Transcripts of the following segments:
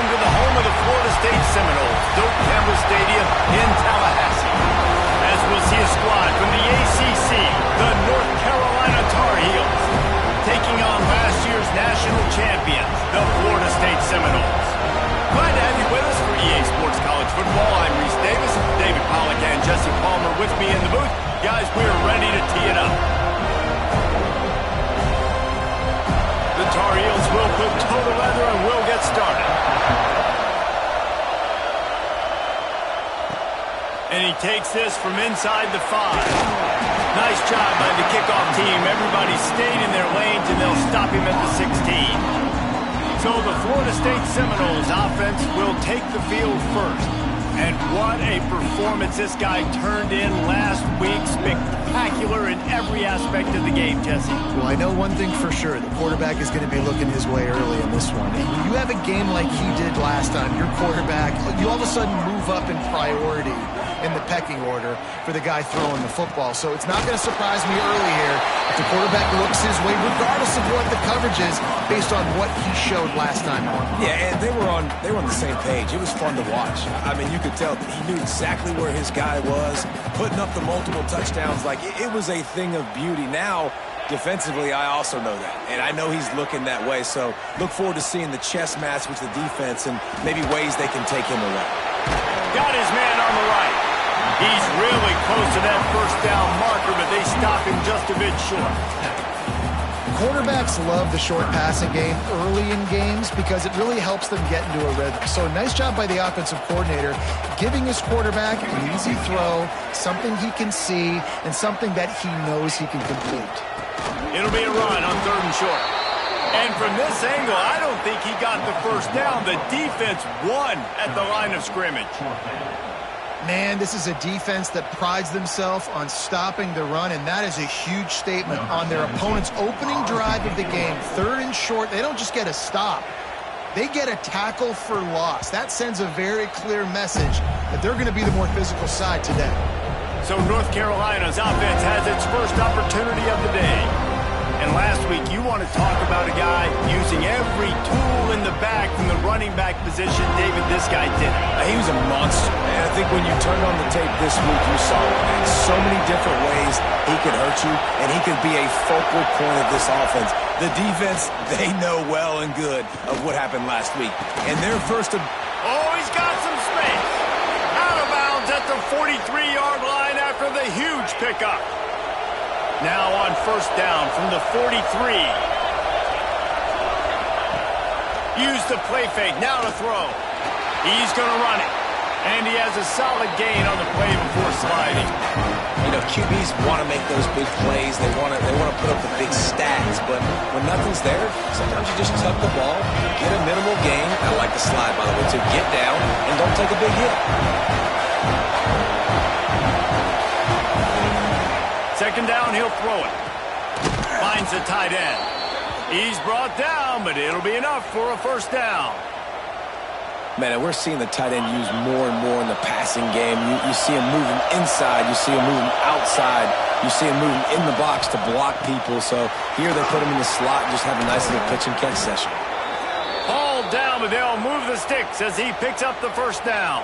welcome to the home of the Florida State Seminoles, Doak Campbell Stadium in Tallahassee. As we'll see a squad from the ACC, the North Carolina Tar Heels, taking on last year's national champions, the Florida State Seminoles. Glad to have you with us for EA Sports College Football. I'm Reese Davis, David Pollack and Jesse Palmer with me in the booth. Guys, we're ready to tee it up. The Tar Heels will put toe to leather and we'll get started. And he takes this from inside the 5. Nice job by the kickoff team. Everybody stayed in their lanes and they'll stop him at the 16. So the Florida State Seminoles offense will take the field first. And what a performance this guy turned in last week. Spectacular in every aspect of the game, Jesse. Well, I know one thing for sure. The quarterback is going to be looking his way early in this one. And when you have a game like he did last time, your quarterback, you all of a sudden move up in priority in the pecking order for the guy throwing the football. So it's not going to surprise me early here if the quarterback looks his way, regardless of what the coverage is, based on what he showed last time on. Yeah, and they were on the same page. It was fun to watch. I mean, you could tell he knew exactly where his guy was, putting up the multiple touchdowns. Like, it was a thing of beauty. Now, defensively, I also know that. And I know he's looking that way. So look forward to seeing the chess match with the defense and maybe ways they can take him away. Got his man on the right. He's really close to that first down marker, but they stop him just a bit short. Quarterbacks love the short passing game early in games because it really helps them get into a rhythm. So nice job by the offensive coordinator giving his quarterback an easy throw, something he can see, and something that he knows he can complete. It'll be a run on 3rd and short. And from this angle, I don't think he got the first down. The defense won at the line of scrimmage. Man, this is a defense that prides themselves on stopping the run, and that is a huge statement on their opponent's opening drive of the game. 3rd and short, they don't just get a stop. They get a tackle for loss. That sends a very clear message that they're going to be the more physical side today. So North Carolina's offense has its first opportunity of the day. And last week, you want to talk about a guy using every tool in the back from the running back position. David, this guy did it. He was a monster. And I think when you turned on the tape this week, you saw it in so many different ways he could hurt you, and he could be a focal point of this offense. The defense, they know well and good of what happened last week. And their first... Oh, he's got some space. Out of bounds at the 43-yard line after the huge pickup. Now on 1st down from the 43. Use the play fake. Now to throw. He's going to run it. And he has a solid gain on the play before sliding. You know, QBs want to make those big plays. They want to put up the big stats. But when nothing's there, sometimes you just tuck the ball, get a minimal gain. I like the slide, by the way, to get down and don't take a big hit. 2nd down, he'll throw it. Finds the tight end. He's brought down, but it'll be enough for a 1st down. Man, and we're seeing the tight end used more and more in the passing game. You see him moving inside. You see him moving outside. You see him moving in the box to block people. So here they put him in the slot and just have a nice little pitch and catch session. Hauled down, but they'll move the sticks as he picks up the 1st down.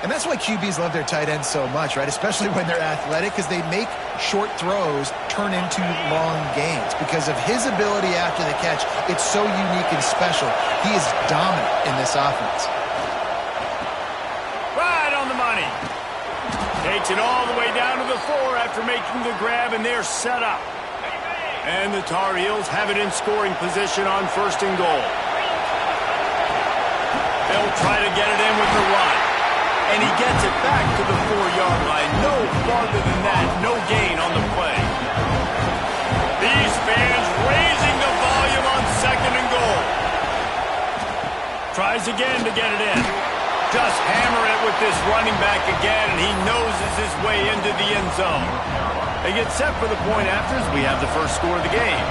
And that's why QBs love their tight ends so much, right? Especially when they're athletic, because they make short throws turn into long gains. Because of his ability after the catch, it's so unique and special. He is dominant in this offense. Right on the money. Takes it all the way down to the 4 after making the grab, and they're set up. And the Tar Heels have it in scoring position on 1st and goal. They'll try to get it in with the run. And he gets it back to the 4-yard line. No farther than that. No gain on the play. These fans raising the volume on 2nd and goal. Tries again to get it in. Just hammer it with this running back again, and he noses his way into the end zone. They get set for the point after as we have the first score of the game.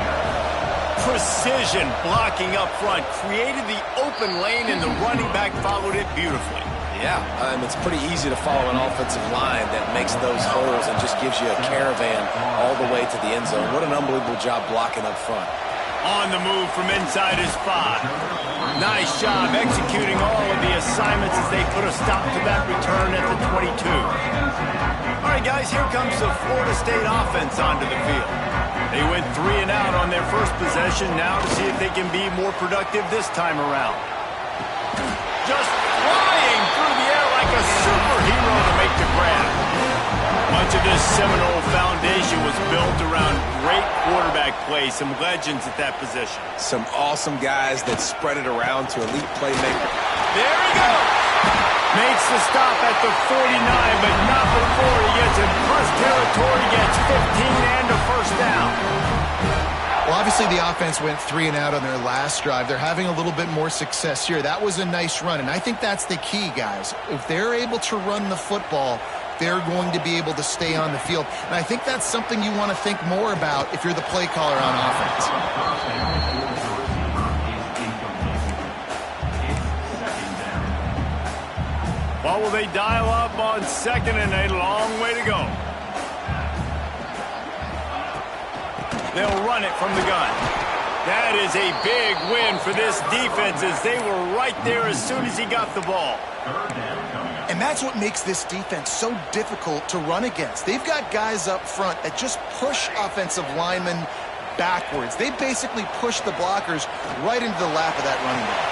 Precision blocking up front. Created the open lane, and the running back followed it beautifully. Yeah, it's pretty easy to follow an offensive line that makes those holes and just gives you a caravan all the way to the end zone. What an unbelievable job blocking up front. On the move from inside his 5. Nice job executing all of the assignments as they put a stop to that return at the 22. All right, guys, here comes the Florida State offense onto the field. They went 3 and out on their first possession. Now to see if they can be more productive this time around. Just flying through the air like a superhero to make the grab. Much of this Seminole foundation was built around great quarterback play, some legends at that position. Some awesome guys that spread it around to elite playmaker. There he goes. Makes the stop at the 49, but not before he gets in plus territory, gets 15 and a first down. Well, obviously the offense went 3 and out on their last drive. They're having a little bit more success here. That was a nice run, and I think that's the key, guys. If they're able to run the football, they're going to be able to stay on the field. And I think that's something you want to think more about if you're the play caller on offense. What will they dial up on second and a long way to go? They'll run it from the gun. That is a big win for this defense as they were right there as soon as he got the ball. And that's what makes this defense so difficult to run against. They've got guys up front that just push offensive linemen backwards. They basically push the blockers right into the lap of that running back.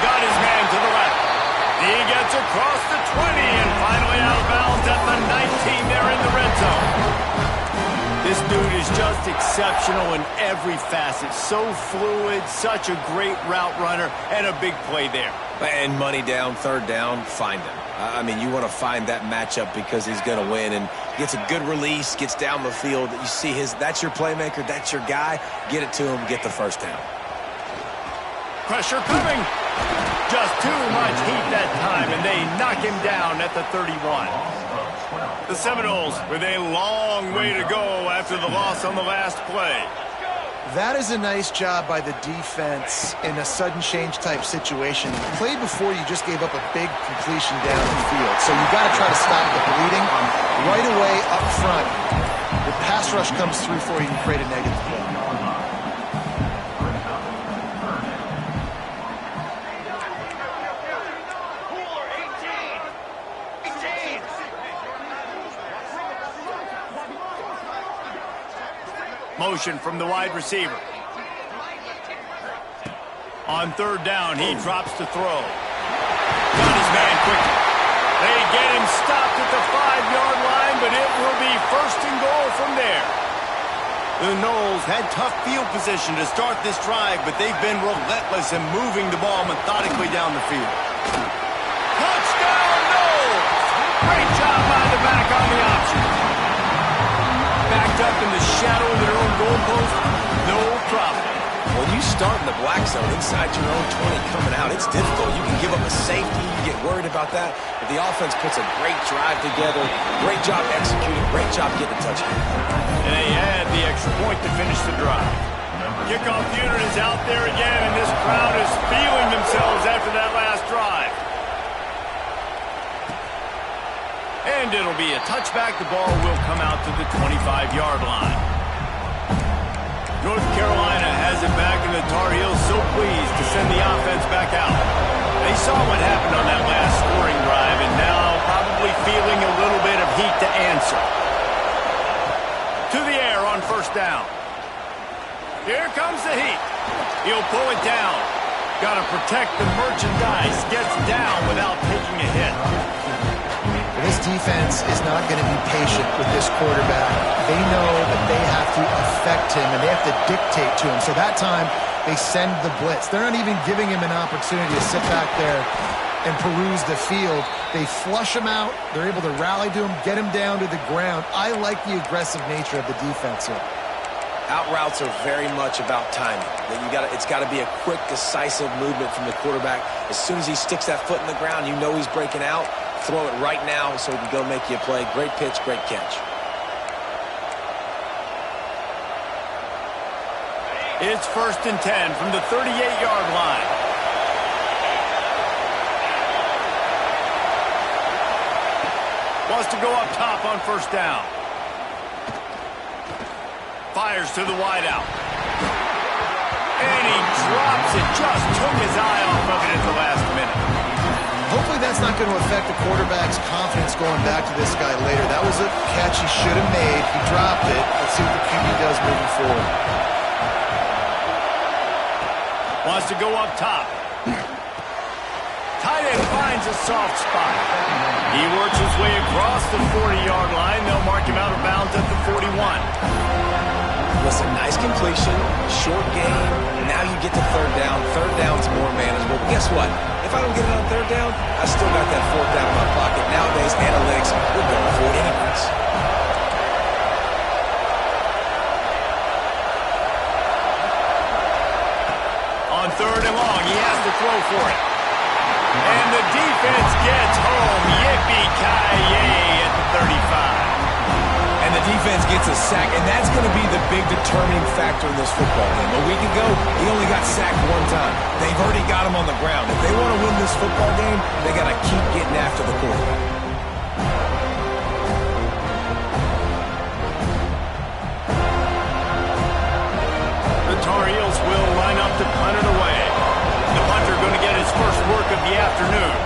Got his man to the left. He gets across the 20 and finally out of bounds at the 19 there in the red zone. This dude is just exceptional in every facet. So fluid, such a great route runner, and a big play there. And money down, third down, find him. I mean, you want to find that matchup because he's going to win and gets a good release, gets down the field. You see that's your playmaker, that's your guy. Get it to him, get the first down. Pressure coming. Just too much heat that time, and they knock him down at the 31. The Seminoles with a long way to go after the loss on the last play. That is a nice job by the defense in a sudden change type situation. You played before, you just gave up a big completion down the field. So you got to try to stop the bleeding right away up front. The pass rush comes through for you and create a negative play. Motion from the wide receiver. On third down, he drops to throw. Got his man quickly. They get him stopped at the 5-yard line, but it will be first and goal from there. The Noles had tough field position to start this drive, but they've been relentless in moving the ball methodically down the field. Touchdown, Noles! Great job by the back on the option. Backed up in the shadow of their own goalpost, no problem. When you start in the black zone inside your own 20 coming out, it's difficult. You can give up a safety. You get worried about that. But the offense puts a great drive together. Great job executing. Great job getting a touchdown. And they add the extra point to finish the drive. Kickoff unit is out there again, and this crowd is feeling themselves after that last drive. And it'll be a touchback. The ball will come out to the 25-yard line. North Carolina has it back, and the Tar Heels so pleased to send the offense back out. They saw what happened on that last scoring drive, and now probably feeling a little bit of heat to answer. To the air on first down. Here comes the heat. He'll pull it down. Got to protect the merchandise. Gets down without taking a hit. This defense is not going to be patient with this quarterback. They know that they have to affect him, and they have to dictate to him. So that time, they send the blitz. They're not even giving him an opportunity to sit back there and peruse the field. They flush him out. They're able to rally to him, get him down to the ground. I like the aggressive nature of the defense here. Out routes are very much about timing. It's got to be a quick, decisive movement from the quarterback. As soon as he sticks that foot in the ground, you know he's breaking out. Throw it right now so he can go make you a play. Great pitch, great catch. It's 1st and 10 from the 38-yard line. Wants to go up top on first down. Fires to the wideout. And he drops it. Just took his eye off of it at the last minute. Hopefully that's not going to affect the quarterback's confidence going back to this guy later. That was a catch he should have made. He dropped it. Let's see what the QB does moving forward. Wants to go up top. Tight end finds a soft spot. He works his way across the 40-yard line. They'll mark him out of bounds at the 41. Listen, nice completion, short game. Now you get to third down. Third down's more manageable. But guess what? If I don't get it on third down, I still got that fourth down in my pocket. Nowadays, analytics, we're going for it anyways. On third and long, he has to throw for it. And the defense gets home. Yippee-ki-yay at the 35. And the defense gets a sack, and that's going to be the big determining factor in this football game. A week ago, he only got sacked one time. They've already got him on the ground. If they want to win this football game, they got to keep getting after the quarterback. The Tar Heels will line up to punt it away. The punter going to get his first work of the afternoon.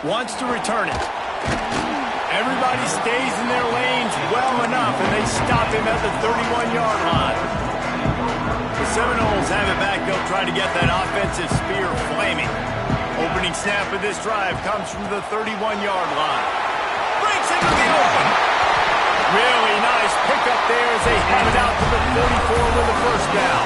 Wants to return it. Everybody stays in their lanes well enough, and they stop him at the 31-yard line. The Seminoles have it back. They'll try to get that offensive spear flaming. Opening snap of this drive comes from the 31-yard line. Breaks into the open. Really nice pickup there as they have it out to the 44 with a first down.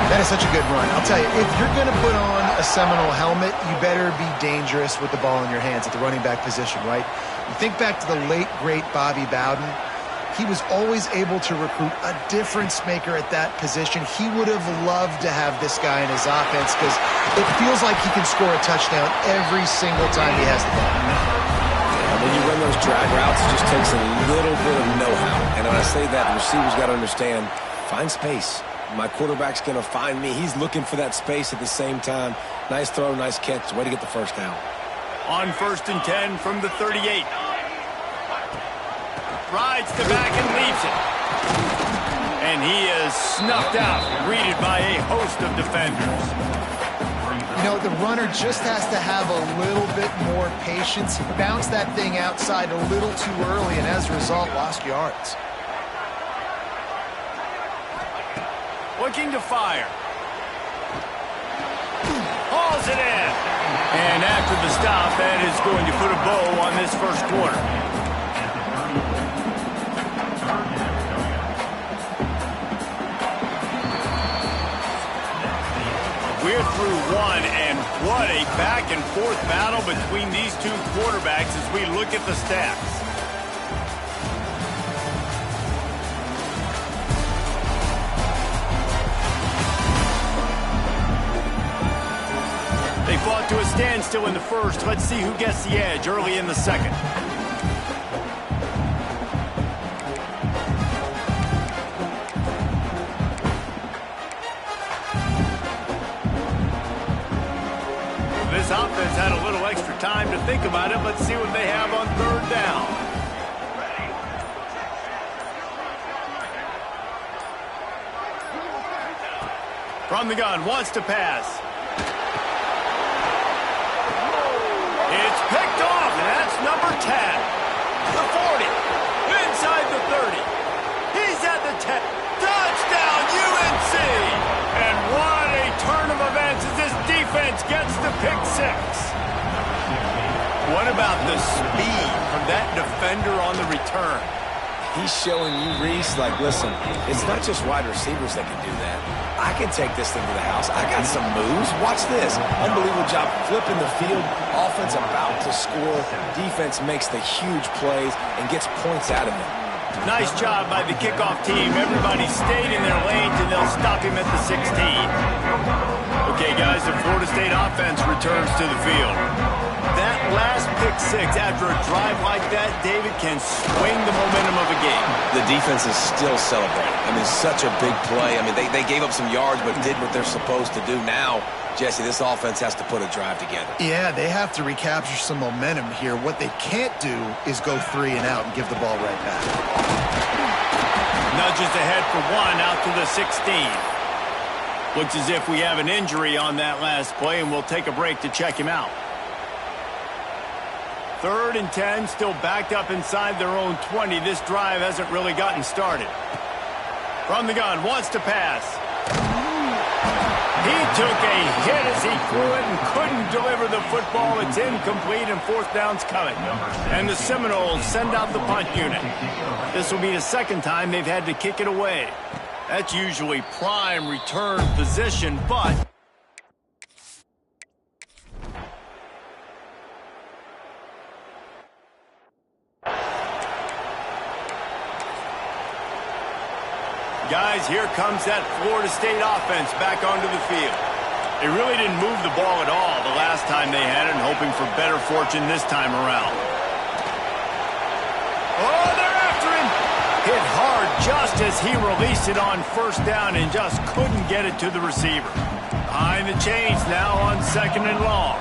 That is such a good run. I'll tell you, if you're going to put on a Seminole helmet, you better be dangerous with the ball in your hands at the running back position, right? You think back to the late, great Bobby Bowden. He was always able to recruit a difference maker at that position. He would have loved to have this guy in his offense because it feels like he can score a touchdown every single time he has the ball. When you run those drag routes, it just takes a little bit of know-how. And when I say that, the receiver's got to understand, find space. My quarterback's going to find me. He's looking for that space at the same time. Nice throw, nice catch. Way to get the first down. On 1st and 10 from the 38. Rides the back and leaves it. And he is snuffed out, greeted by a host of defenders. You know, the runner just has to have a little bit more patience. He bounced that thing outside a little too early, and as a result, lost yards. Looking to fire. Hauls it in. And after the stop, that is going to put a bow on this first quarter. We're through one, and what a back-and-forth battle between these two quarterbacks as we look at the stats. They fought to a standstill in the first. Let's see who gets the edge early in the second. This offense had a little extra time to think about it. Let's see what they have on third down. From the gun, wants to pass. It's picked off, and that's number 10. The 40, inside the 30. He's at the 10. Touchdown, UNC! And what a turn of events as this defense gets the pick six. What about the speed from that defender on the return? He's showing you, Reese, like, listen, it's not just wide receivers that can do that. I can take this thing to the house. I got some moves. Watch this. Unbelievable job flipping the field. Offense about to score. Defense makes the huge plays and gets points out of it. Nice job by the kickoff team. Everybody stayed in their lanes, and they'll stop him at the 16. Okay, guys, the Florida State offense returns to the field. That last pick six after a drive like that, David, can swing the momentum of a game. The defense is still celebrating. I mean, such a big play. I mean, they gave up some yards but did what they're supposed to do. Now, Jesse, this offense has to put a drive together. Yeah, they have to recapture some momentum here. What they can't do is go 3 and out and give the ball right back. Nudges ahead for one out to the 16. Looks as if we have an injury on that last play, and we'll take a break to check him out. 3rd and 10, still backed up inside their own 20. This drive hasn't really gotten started. From the gun, wants to pass. He took a hit as he threw it and couldn't deliver the football. It's incomplete, and 4th down's coming. And the Seminoles send out the punt unit. This will be the 2nd time they've had to kick it away. That's usually prime return position, but guys, here comes that Florida State offense back onto the field. They really didn't move the ball at all the last time they had it, and hoping for better fortune this time around. Oh, they're after him! Hit hard just as he released it on 1st down and just couldn't get it to the receiver. Behind the chains now on 2nd and long.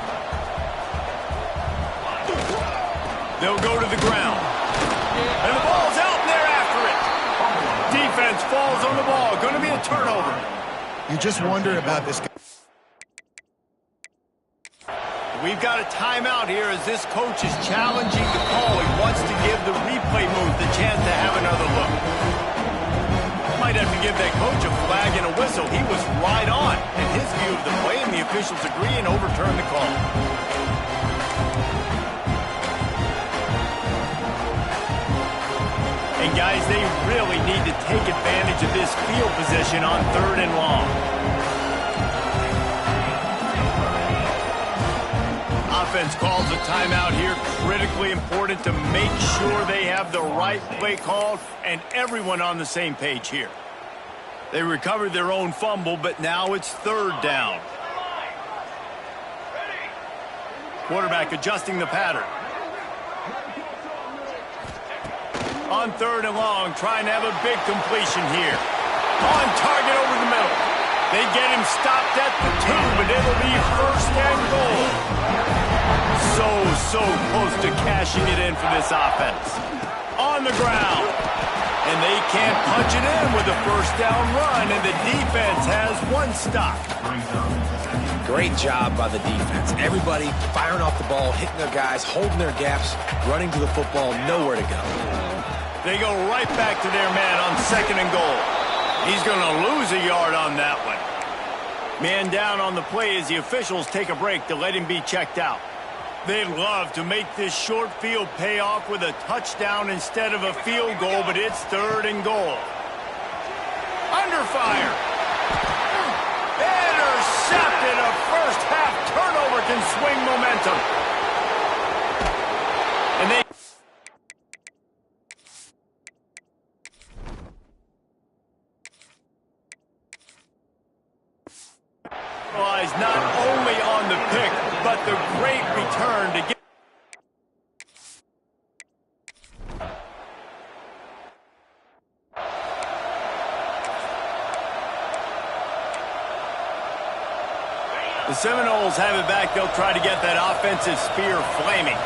They'll go to the ground. And the ball's out, and they're after it. Defense falls on the ball. Going to be a turnover. You just wonder about this guy. We've got a timeout here as this coach is challenging the call. He wants to give the replay booth the chance to have another look. Might have to give that coach a flag and a whistle. He was right on in his view of the play, and the officials agree and overturn the call. And guys, they really need to take advantage of this field position on 3rd and long. Offense calls a timeout here. Critically important to make sure they have the right play called and everyone on the same page here. They recovered their own fumble, but now it's 3rd down. Quarterback adjusting the pattern. On 3rd and long, trying to have a big completion here. On target over the middle. They get him stopped at the 2, but it'll be 1st and goal. So close to cashing it in for this offense. On the ground. And they can't punch it in with a 1st down run, and the defense has 1 stop. Great job by the defense. Everybody firing off the ball, hitting their guys, holding their gaps, running to the football, nowhere to go. They go right back to their man on 2nd and goal. He's going to lose a yard on that one. Man down on the play as the officials take a break to let him be checked out. They'd love to make this short field pay off with a touchdown instead of a field goal, but it's 3rd and goal. Under fire. Intercepted. A first-half turnover can swing momentum. And they not only on the pick, but the great return to get. The Seminoles have it back. They'll try to get that offensive spear flaming.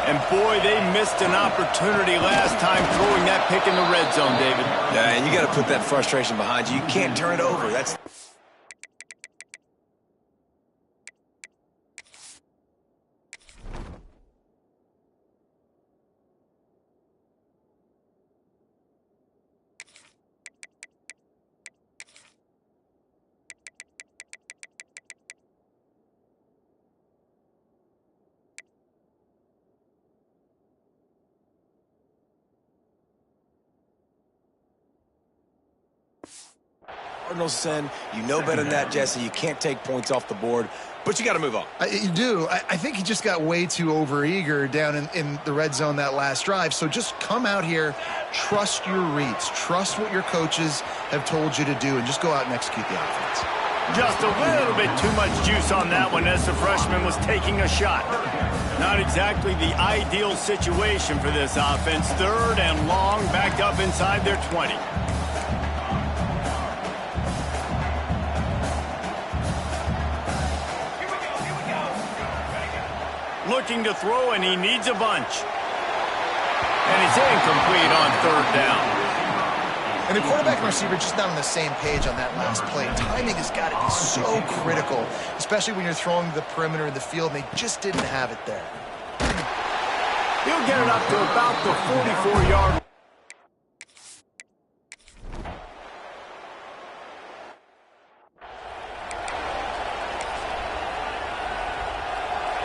And boy, they missed an opportunity last time throwing that pick in the red zone, David. Yeah, and you got to put that frustration behind you. You can't turn it over. That's Cardinals send. You know better than that, Jesse. You can't take points off the board, but you got to move on. You do. I think he just got way too overeager down in the red zone that last drive. So just come out here, trust your reads, trust what your coaches have told you to do, and just go out and execute the offense. Just a little bit too much juice on that one as the freshman was taking a shot. Not exactly the ideal situation for this offense. 3rd and long, backed up inside their 20. Looking to throw, and he needs a bunch. And it's incomplete on 3rd down. And the quarterback and receiver just not on the same page on that last play. Timing has got to be so critical, especially when you're throwing the perimeter of the field, and they just didn't have it there. He'll get it up to about the 44-yard.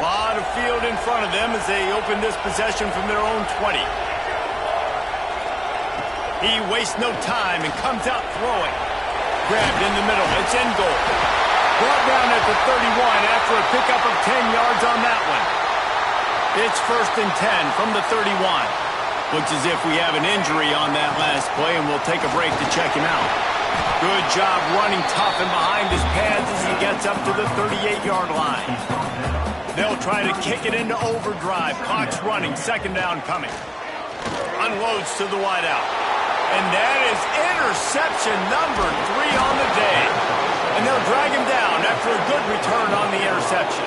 Lot of field in front of them as they open this possession from their own 20. He wastes no time and comes out throwing. Grabbed in the middle. It's in goal. Brought down at the 31 after a pickup of 10 yards on that one. It's 1st and 10 from the 31. Looks as if we have an injury on that last play, and we'll take a break to check him out. Good job running tough and behind his pads as he gets up to the 38-yard line. They'll try to kick it into overdrive. Clock's running. 2nd down coming. Unloads to the wideout. And that is interception number 3 on the day. And they'll drag him down after a good return on the interception.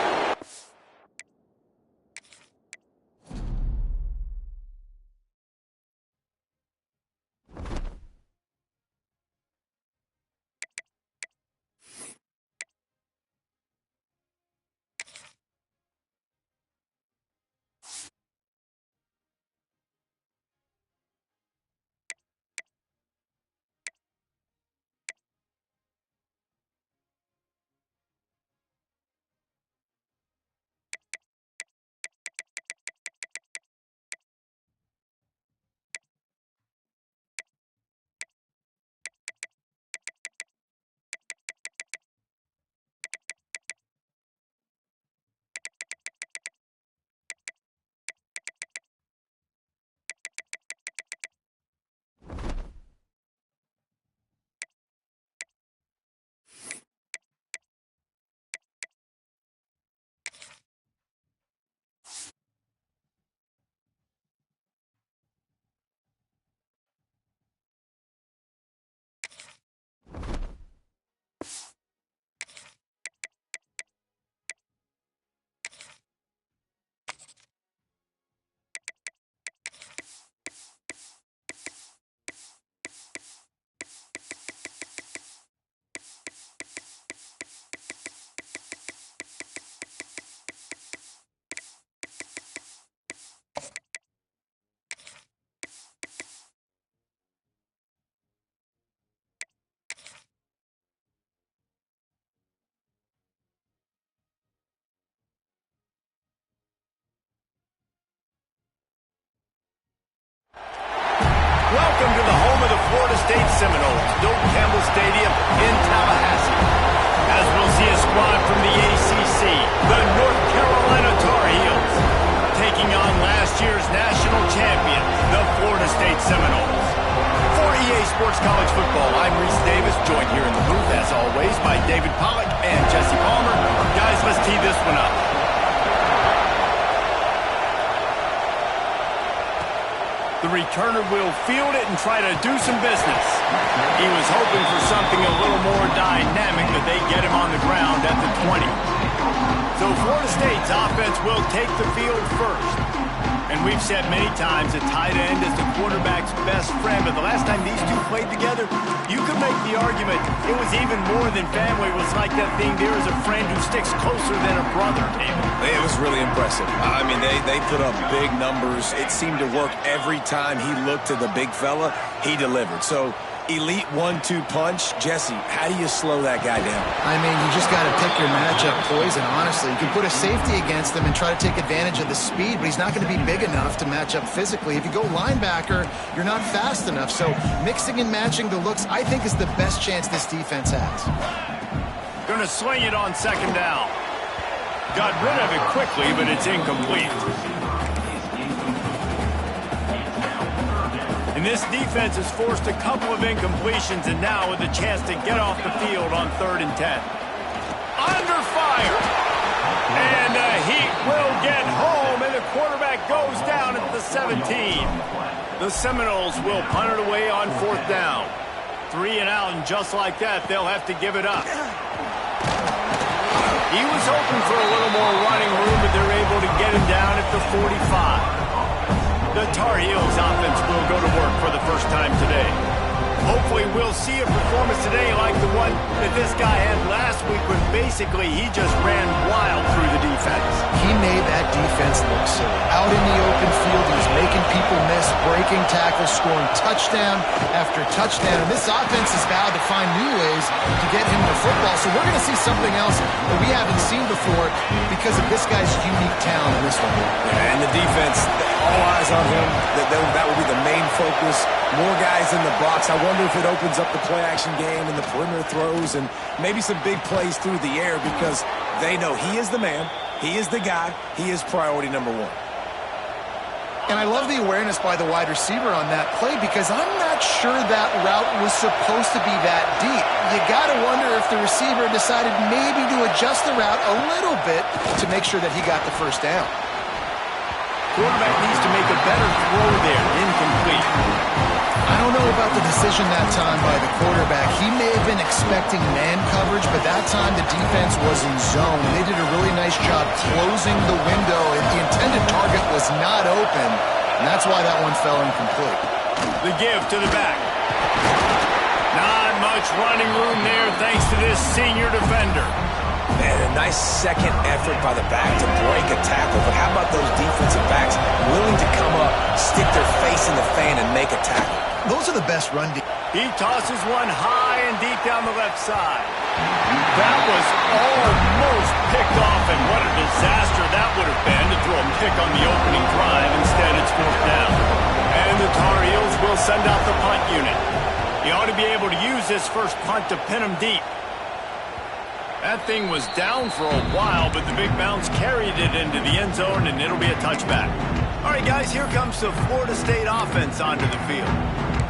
Welcome to the home of the Florida State Seminoles, Doak Campbell Stadium in Tallahassee. As we'll see a squad from the ACC, the North Carolina Tar Heels, taking on last year's national champion, the Florida State Seminoles. For EA Sports College Football, I'm Reese Davis, joined here in the booth, as always, by David Pollack and Jesse Palmer. Guys, let's tee this one up. The returner will field it and try to do some business. He was hoping for something a little more dynamic, but they get him on the ground at the 20. So Florida State's offense will take the field first. And we've said many times a tight end is the quarterback's best friend, but the last time these two played together, you could make the argument it was even more than family. It was like that thing, there is a friend who sticks closer than a brother, David. It was really impressive. I mean, they put up big numbers. It seemed to work every time he looked to the big fella, he delivered. So, elite 1-2 punch. Jesse, how do you slow that guy down? I mean, you just got to pick your matchup poison, honestly. You can put a safety against him and try to take advantage of the speed, but he's not going to be big enough to match up physically. If you go linebacker, you're not fast enough. So mixing and matching the looks, I think, is the best chance this defense has. Going to sling it on 2nd down. Got rid of it quickly, but it's incomplete. And this defense has forced a couple of incompletions, and now with a chance to get off the field on 3rd and 10. Under fire! And Heat will get home, and the quarterback goes down at the 17. The Seminoles will punt it away on 4th down. 3 and out, and just like that, they'll have to give it up. He was hoping for a little more running room, but they're able to get him down at the 45. The Tar Heels offense will go to work for the first time today. Hopefully we'll see a performance today like the one that this guy had last week when basically he just ran wild through the defense. He made that defense look silly. Out in the open field, he was making people miss, breaking tackles, scoring touchdown after touchdown. And this offense has vowed to find new ways to get him the football. So we're going to see something else that we haven't seen before because of this guy's unique talent in this one. Yeah, and the defense, all eyes on him. That will be the main focus. More guys in the box. I wonder if it opens up the play-action game and the perimeter throws and maybe some big plays through the air because they know he is the man, he is the guy, he is priority number one. And I love the awareness by the wide receiver on that play because I'm not sure that route was supposed to be that deep. You got to wonder if the receiver decided maybe to adjust the route a little bit to make sure that he got the first down. Quarterback needs to make a better throw there. Incomplete. I don't know about the decision that time by the quarterback. He may have been expecting man coverage, but that time the defense was in zone. They did a really nice job closing the window. The intended target was not open, and that's why that one fell incomplete. The give to the back. Not much running room there thanks to this senior defender. And a nice second effort by the back to break a tackle. But how about those defensive backs willing to come up, stick their face in the fan, and make a tackle? Those are the best run defense. He tosses one high and deep down the left side. That was almost picked off, and what a disaster that would have been to throw a pick on the opening drive. Instead, it's fourth down. And the Tar Heels will send out the punt unit. He ought to be able to use this first punt to pin him deep. That thing was down for a while, but the big bounce carried it into the end zone, and it'll be a touchback. All right, guys, here comes the Florida State offense onto the field.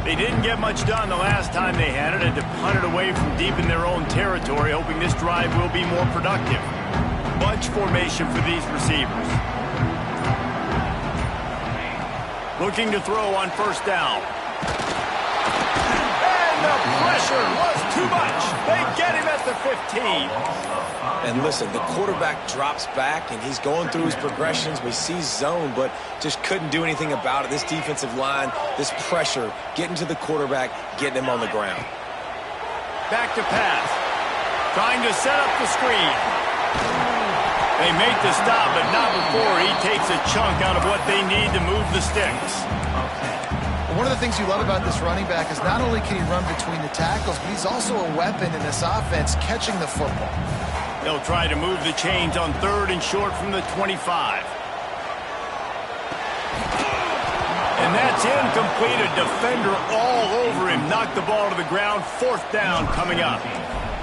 They didn't get much done the last time they had it, and to punt it away from deep in their own territory, hoping this drive will be more productive. Bunch formation for these receivers. Looking to throw on first down. The pressure was too much. They get him at the 15. And listen, the quarterback drops back, and he's going through his progressions. We see zone, but just couldn't do anything about it. This defensive line, this pressure, getting to the quarterback, getting him on the ground. Back to pass. Trying to set up the screen. They make the stop, but not before he takes a chunk out of what they need to move the sticks. One of the things you love about this running back is not only can he run between the tackles, but he's also a weapon in this offense catching the football. They'll try to move the chains on third and short from the 25. And that's incomplete. A defender all over him. Knocked the ball to the ground. Fourth down coming up.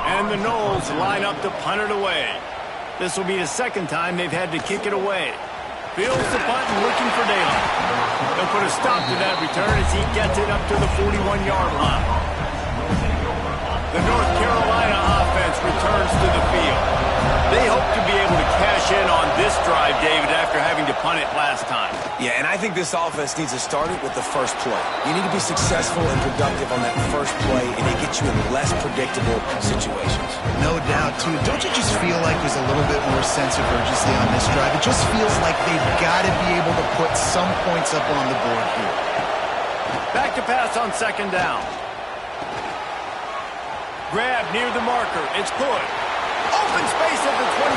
And the Noles line up to punt it away. This will be the second time they've had to kick it away. Fields the punt and looking for daylight. They'll put a stop to that return as he gets it up to the 41-yard line. The North Carolina offense returns to the field. They hope to be able to cash in on this drive, David, after having to punt it last time. Yeah, and I think this offense needs to start it with the first play. You need to be successful and productive on that first play, and it gets you in less predictable situations. No doubt, too. Don't you just feel like there's a little bit more sense of urgency on this drive? It just feels like they've got to be able to put some points up on the board here. Back to pass on second down. Grab near the marker. It's good. Open space at the 25.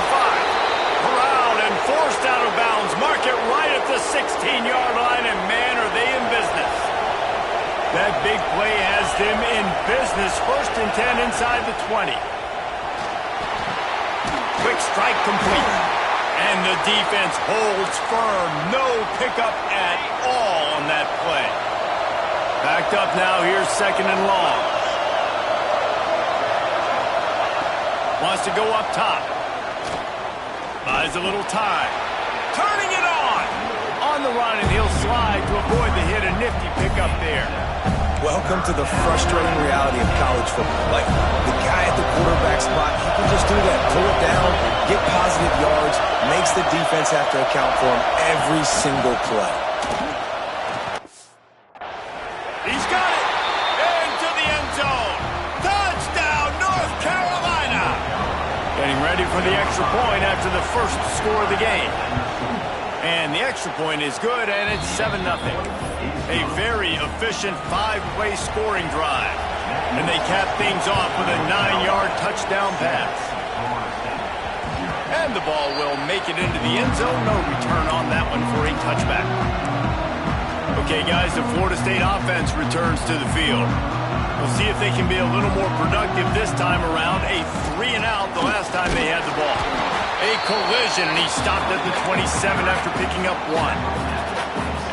Corralled and forced out of bounds. Mark it right at the 16-yard line, and man, are they in business. That big play has them in business. First and 10 inside the 20. Quick strike complete. And the defense holds firm. No pickup at all on that play. Backed up now. Here's second and long. Wants to go up top. Buys a little time. Turning it on. On the run, and he'll slide to avoid the hit. A nifty pickup there. Welcome to the frustrating reality of college football. Like, the guy at the quarterback spot, he can just do that. Pull it down, get positive yards, makes the defense have to account for him every single play. He's got it. Into the end zone. Touchdown, North Carolina. Getting ready for the extra point after the first score of the game. And the extra point is good, and it's 7-0. A very efficient 5-play scoring drive. And they cap things off with a 9-yard touchdown pass. And the ball will make it into the end zone. No return on that one for a touchback. Okay, guys, the Florida State offense returns to the field. We'll see if they can be a little more productive this time around. A 3-and-out the last time they had the ball. A collision, and he stopped at the 27 after picking up 1.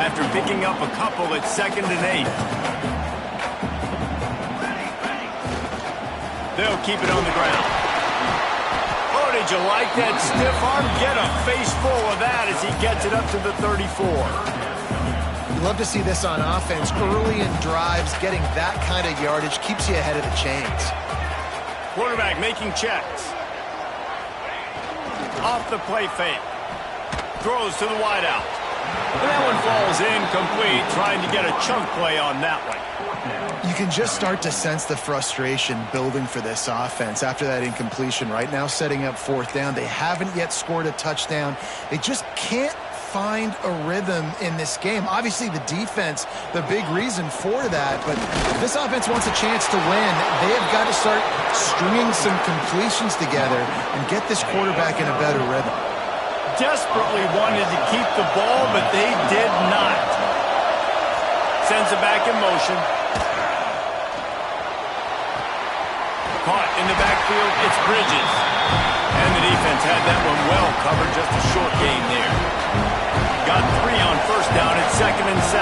After picking up a couple, it's 2nd and 8. They'll keep it on the ground. Oh, did you like that stiff arm? Get a face full of that as he gets it up to the 34. You love to see this on offense. Early in drives, getting that kind of yardage keeps you ahead of the chains. Quarterback making checks. Off the play fake. Throws to the wideout. And that one falls incomplete, trying to get a chunk play on that one. You can just start to sense the frustration building for this offense after that incompletion. Right now, setting up 4th down. They haven't yet scored a touchdown. They just can't find a rhythm in this game. Obviously, the defense, the big reason for that. But if this offense wants a chance to win, they have got to start stringing some completions together and get this quarterback in a better rhythm. Desperately wanted to keep the ball, but they did not. Sends it back in motion. Caught in the backfield, it's Bridges. And the defense had that one well covered, just a short gain there. Got 3 on 1st down, it's 2nd and 7.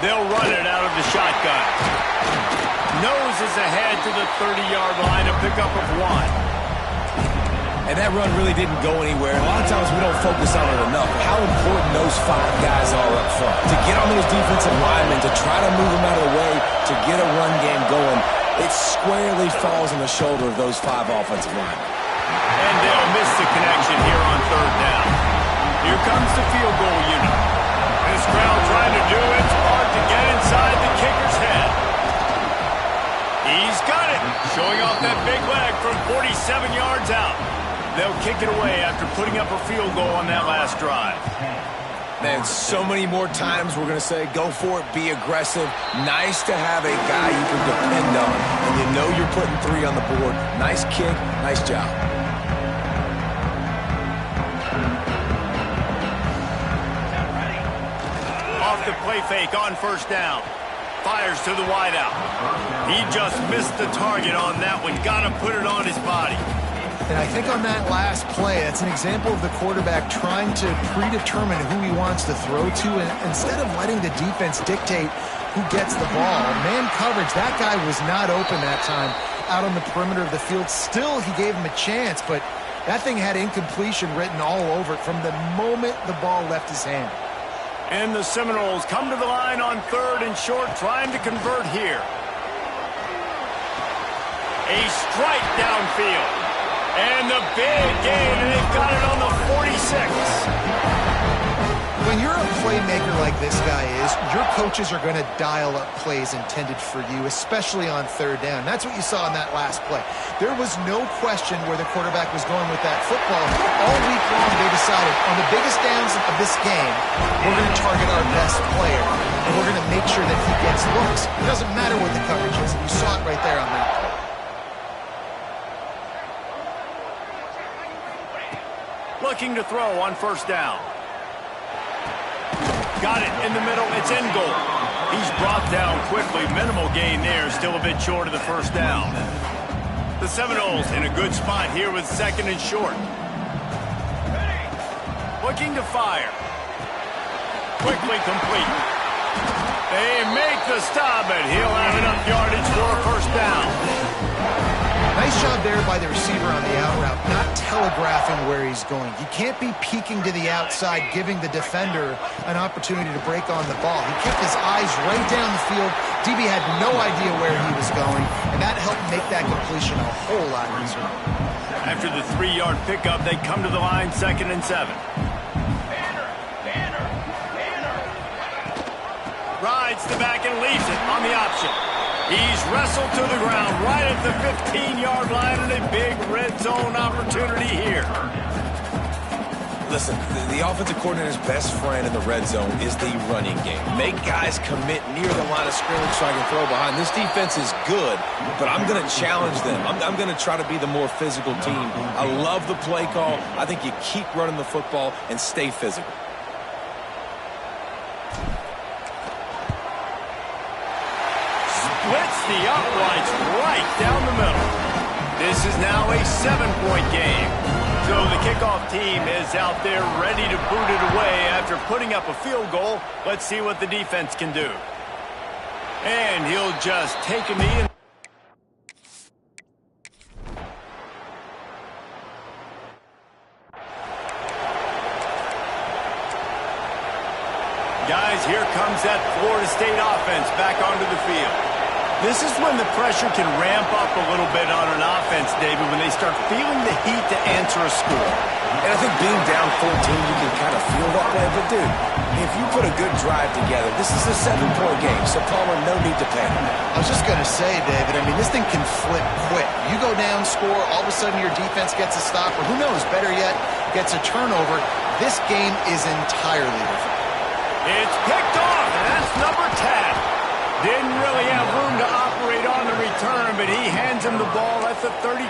They'll run it out of the shotgun. Noses ahead to the 30-yard line, a pickup of 1. And that run really didn't go anywhere. A lot of times we don't focus on it enough. How important those 5 guys are up front. To get on those defensive linemen, to try to move them out of the way, to get a run game going, it squarely falls on the shoulder of those 5 offensive linemen. And they'll miss the connection here on 3rd down. Here comes the field goal unit. This crowd trying to do its part to get inside the kicker's head. He's got it. Showing off that big leg from 47 yards out. They'll kick it away after putting up a field goal on that last drive. Man, so many more times we're going to say, go for it, be aggressive. Nice to have a guy you can depend on, and you know you're putting 3 on the board. Nice kick, nice job. Off the play fake on 1st down. Fires to the wideout. He just missed the target on that one. Got to put it on his body. And I think on that last play, that's an example of the quarterback trying to predetermine who he wants to throw to, and instead of letting the defense dictate who gets the ball. Man coverage, that guy was not open that time out on the perimeter of the field. Still, he gave him a chance, but that thing had incompletion written all over it from the moment the ball left his hand. And the Seminoles come to the line on 3rd and short, trying to convert here. A strike downfield. And the big gain, and they've got it on the 46. When you're a playmaker like this guy is, your coaches are going to dial up plays intended for you, especially on 3rd down. That's what you saw in that last play. There was no question where the quarterback was going with that football. All week long, they decided, on the biggest downs of this game, we're going to target our best player, and we're going to make sure that he gets looks. It doesn't matter what the coverage is, and you saw it right there on that play. Looking to throw on 1st down. Got it in the middle. It's in goal. He's brought down quickly. Minimal gain there. Still a bit short of the 1st down. The Seminoles in a good spot here with 2nd and short. Looking to fire. Quickly complete. They make the stop, and he'll have enough yardage for a 1st down. Nice job there by the receiver on the out route, not telegraphing where he's going. He can't be peeking to the outside, giving the defender an opportunity to break on the ball. He kept his eyes right down the field. DB had no idea where he was going, and that helped make that completion a whole lot easier. After the 3-yard pickup, they come to the line 2nd and 7. Rides the back and leaves it on the option. He's wrestled to the ground right at the 15-yard line, and a big red zone opportunity here. Listen, the offensive coordinator's best friend in the red zone is the running game. Make guys commit near the line of scrimmage so I can throw behind. This defense is good, but I'm going to challenge them. I'm going to try to be the more physical team. I love the play call. I think you keep running the football and stay physical. Splits the uprights right down the middle. This is now a 7-point game. So the kickoff team is out there ready to boot it away after putting up a field goal. Let's see what the defense can do. And he'll just take a knee. Guys, here comes that Florida State offense back onto the field. This is when the pressure can ramp up a little bit on an offense, David, when they start feeling the heat to answer a score. And I think being down 14, you can kind of feel that way. But, dude, if you put a good drive together, this is a 7-point game, so Palmer, no need to panic. I was just going to say, David, I mean, this thing can flip quick. You go down, score, all of a sudden your defense gets a stop, or who knows, better yet, gets a turnover. This game is entirely different. It's picked off, and that's number 10. Didn't really have room to operate on the return, but he hands him the ball at the 32.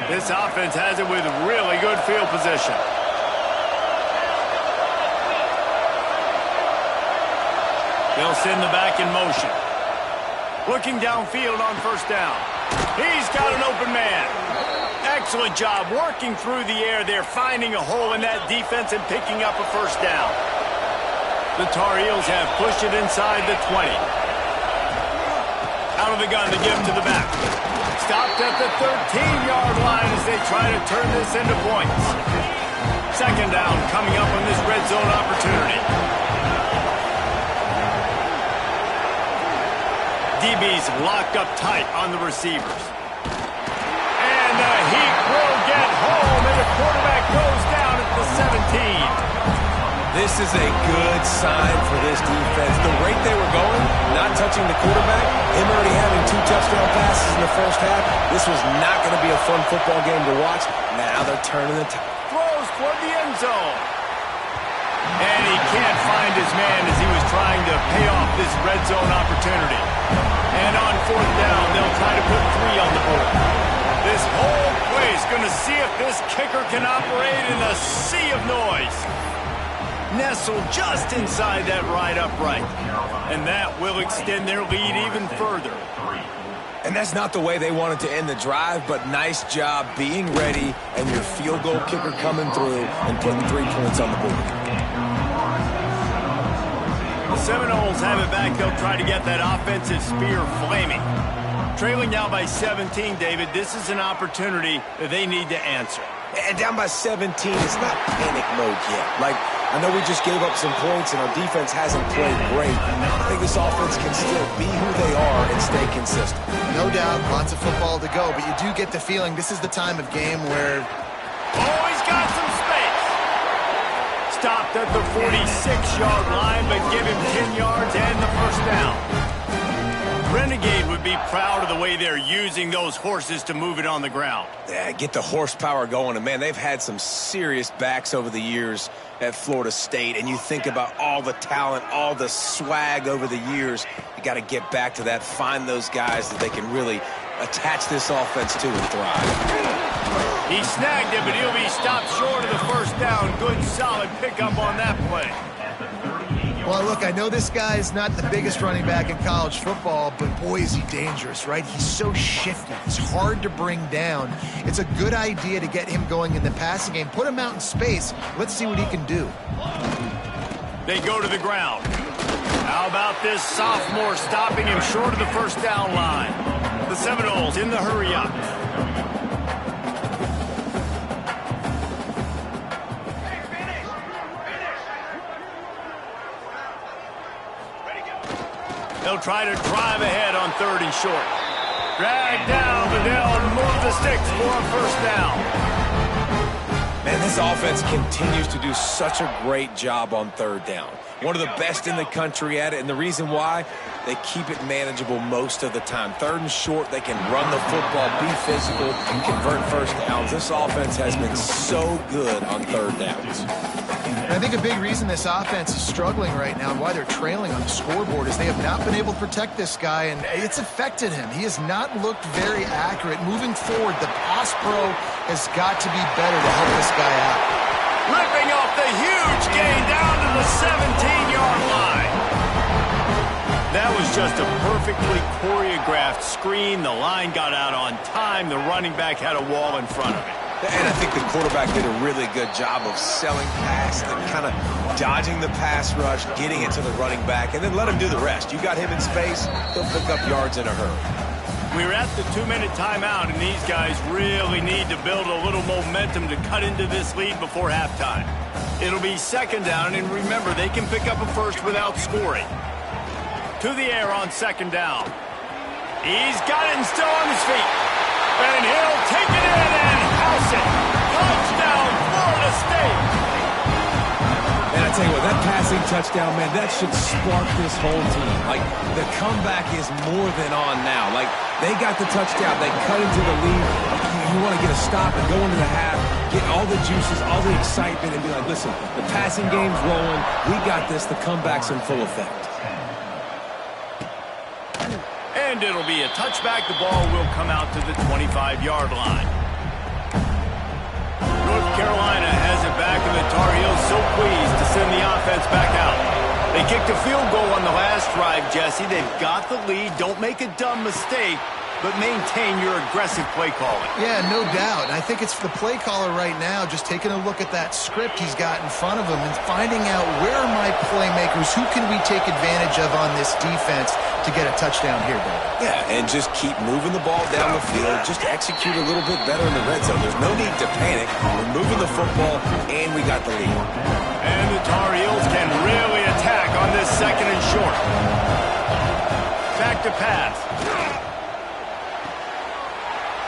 This offense has it with really good field position. They'll send the back in motion. Looking downfield on first down. He's got an open man. Excellent job working through the air there, finding a hole in that defense and picking up a first down. The Tar Heels have pushed it inside the 20. Out of the gun to give him to the back. Stopped at the 13-yard line as they try to turn this into points. Second down coming up on this red zone opportunity. DB's locked up tight on the receivers. And the heat will get home, and the quarterback goes down at the 17. This is a good sign for this defense. The rate they were going, not touching the quarterback, him already having 2 touchdown passes in the first half, this was not going to be a fun football game to watch. Now they're turning the tide. Throws toward the end zone. And he can't find his man as he was trying to pay off this red zone opportunity. And on fourth down, they'll try to put 3 on the board. This whole play is going to see if this kicker can operate in a sea of noise. Nestled just inside that right upright. And that will extend their lead even further. And that's not the way they wanted to end the drive, but nice job being ready and your field goal kicker coming through and putting 3 points on the board. The Seminoles have it back. They'll try to get that offensive spear flaming. Trailing now by 17, David, this is an opportunity that they need to answer. And down by 17, it's not panic mode yet. Like, I know we just gave up some points and our defense hasn't played great. I think this offense can still be who they are and stay consistent. No doubt, lots of football to go, but you do get the feeling this is the time of game where... Oh, he's got some space. Stopped at the 46-yard line, but give him 10 yards and the first down. Renegade would be proud of the way they're using those horses to move it on the ground. Yeah, get the horsepower going. And, man, they've had some serious backs over the years at Florida State. And you think about all the talent, all the swag over the years. You got to get back to that, find those guys that they can really attach this offense to and thrive. He snagged it, but he'll be stopped short of the first down. Good, solid pickup on that play. Well, look, I know this guy's not the biggest running back in college football, but boy, is he dangerous, right? He's so shifty. He's hard to bring down. It's a good idea to get him going in the passing game. Put him out in space. Let's see what he can do. They go to the ground. How about this sophomore stopping him short of the first down line? The Seminoles in the hurry-up. They'll try to drive ahead on 3rd and short. Drag down, but they'll move the sticks for a first down. Man, this offense continues to do such a great job on 3rd down. one of the best in the country at it, and the reason why, they keep it manageable most of the time. 3rd and short, they can run the football, be physical, and convert first downs. This offense has been so good on 3rd downs. I think a big reason this offense is struggling right now and why they're trailing on the scoreboard is they have not been able to protect this guy, and it's affected him. He has not looked very accurate. Moving forward, the pass pro has got to be better to help this guy out. Ripping off the huge gain down to the 17-yard line. That was just a perfectly choreographed screen. The line got out on time. The running back had a wall in front of it. And I think the quarterback did a really good job of selling past and kind of dodging the pass rush, getting it to the running back, and then let him do the rest. You got him in space, he'll pick up yards in a hurry. We're at the 2-minute timeout, and these guys really need to build a little momentum to cut into this lead before halftime. It'll be 2nd down, and remember, they can pick up a first without scoring. To the air on 2nd down. He's got it and still on his feet. And he'll take it in and house it. Touchdown, Florida State. And I tell you what, that passing touchdown, man, that should spark this whole team. Like, the comeback is more than on now. Like, they got the touchdown. They cut into the lead. You want to get a stop and go into the half, get all the juices, all the excitement, and be like, listen, the passing game's rolling. We got this. The comeback's in full effect. And it'll be a touchback. The ball will come out to the 25-yard line. North Carolina has it back, and the Tar Heels so pleased to send the offense back out. They kicked a field goal on the last drive, Jesse. They've got the lead. Don't make a dumb mistake, but maintain your aggressive play calling. Yeah, no doubt. I think it's the play caller right now just taking a look at that script he's got in front of him and finding out where are my playmakers, who can we take advantage of on this defense to get a touchdown here, Dave. Yeah, and just keep moving the ball down the field. Just execute a little bit better in the red zone. There's no need to panic. We're moving the football, and we got the lead. And the Tar Heels can really attack on this 2nd and short. Back to pass.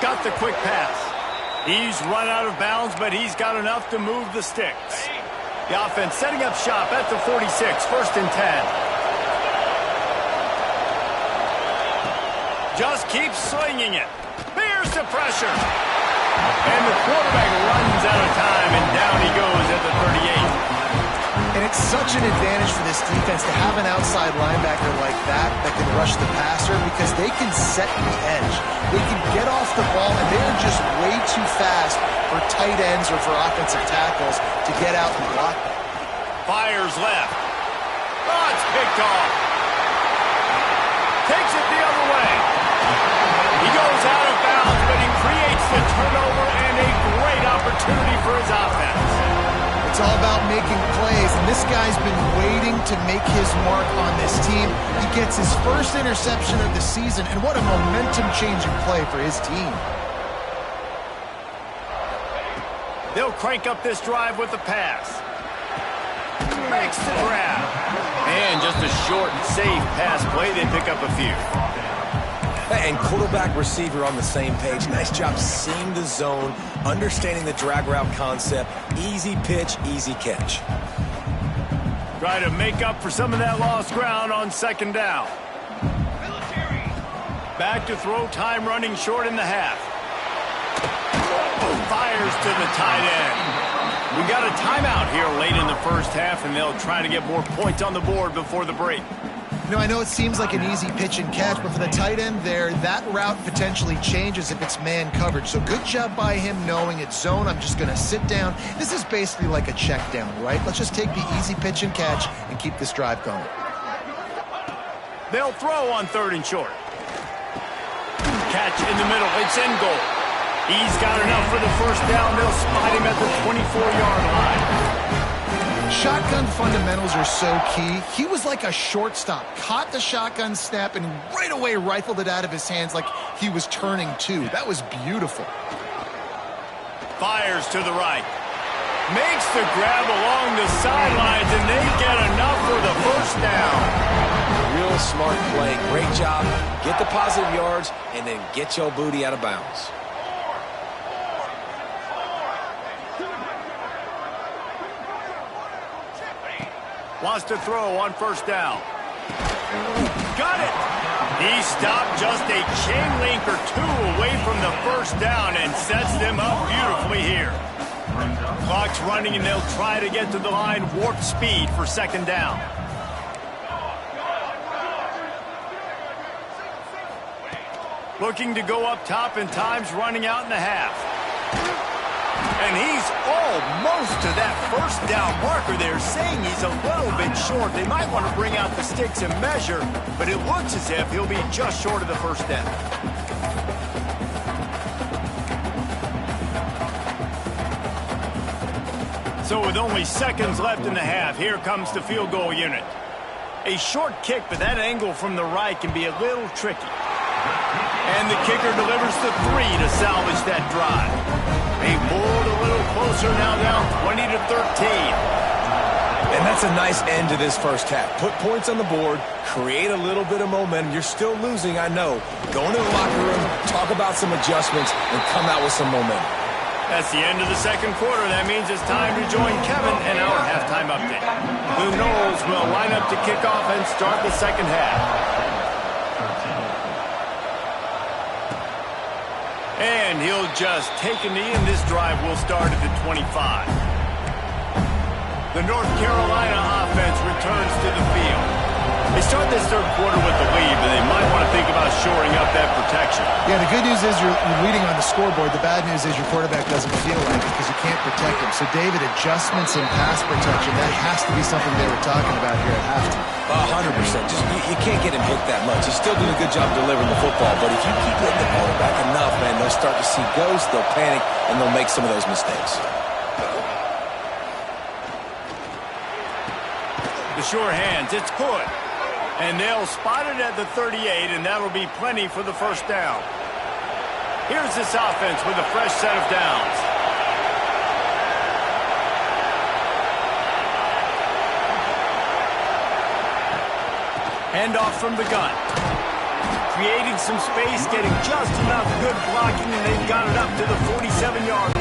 Got the quick pass. He's run out of bounds, but he's got enough to move the sticks. The offense setting up shop at the 46, 1st and 10. Just keeps slinging it. Here's the pressure. And the quarterback runs out of time, and down he goes at the 38. And it's such an advantage for this defense to have an outside linebacker like that can rush the passer because they can set the edge. They can get off the ball, and they're just way too fast for tight ends or for offensive tackles to get out and block them. Fires left. Oh, it's picked off. Takes it the other way. He goes out of bounds, but he creates the turnover and a great opportunity for his offense. It's all about making plays, and this guy's been waiting to make his mark on this team. He gets his first interception of the season, and what a momentum-changing play for his team. They'll crank up this drive with the pass. Makes the grab. And just a short and safe pass play. They pick up a few. And quarterback receiver on the same page. Nice job seeing the zone, understanding the drag route concept. Easy pitch, easy catch. Try to make up for some of that lost ground on 2nd down. Back to throw, time running short in the half. Fires to the tight end. We got a timeout here late in the first half, and they'll try to get more points on the board before the break. I know it seems like an easy pitch and catch, but for the tight end there, that route potentially changes if it's man coverage. So good job by him knowing it's zone. I'm just going to sit down. This is basically like a check down, right? Let's just take the easy pitch and catch and keep this drive going. They'll throw on 3rd and short. Catch in the middle. It's in goal. He's got enough for the first down. They'll spot him at the 24-yard line. Shotgun fundamentals are so key. He was like a shortstop. Caught the shotgun snap and right away rifled it out of his hands like he was turning too. That was beautiful. Fires to the right. Makes the grab along the sidelines, and they get enough for the first down. Real smart play. Great job. Get the positive yards, and then get your booty out of bounds. Wants to throw on first down. Got it! He stopped just a chain link or two away from the first down and sets them up beautifully here. Clock's running, and they'll try to get to the line warp speed for second down. Looking to go up top, and time's running out in the half. And he's almost to that first down marker there, saying he's a little bit short. They might want to bring out the sticks and measure, but it looks as if he'll be just short of the first down. So with only seconds left in the half, here comes the field goal unit. A short kick, but that angle from the right can be a little tricky. And the kicker delivers the 3 to salvage that drive. They pulled a little closer, now down 20 to 13. And that's a nice end to this first half. Put points on the board, create a little bit of momentum. You're still losing, I know. Go into the locker room, talk about some adjustments, and come out with some momentum. That's the end of the second quarter. That means it's time to join Kevin in our halftime update. The Noles will line up to kick off and start the second half. And he'll just take a knee, and this drive will start at the 25. The North Carolina offense returns to the field. They start this third quarter with the lead, but they might want to think about shoring up that protection. Yeah, the good news is you're leading on the scoreboard. The bad news is your quarterback doesn't feel like it because you can't protect him. So, David, adjustments in pass protection, that has to be something they were talking about here at halftime. 100%. Just you can't get him hit that much. He's still doing a good job delivering the football, but if you keep hitting the quarterback enough, man, they'll start to see ghosts, they'll panic, and they'll make some of those mistakes. The sure hands, it's good. And they'll spot it at the 38, and that'll be plenty for the first down. Here's this offense with a fresh set of downs. Handoff from the gun. Creating some space, getting just enough good blocking, and they've got it up to the 47-yard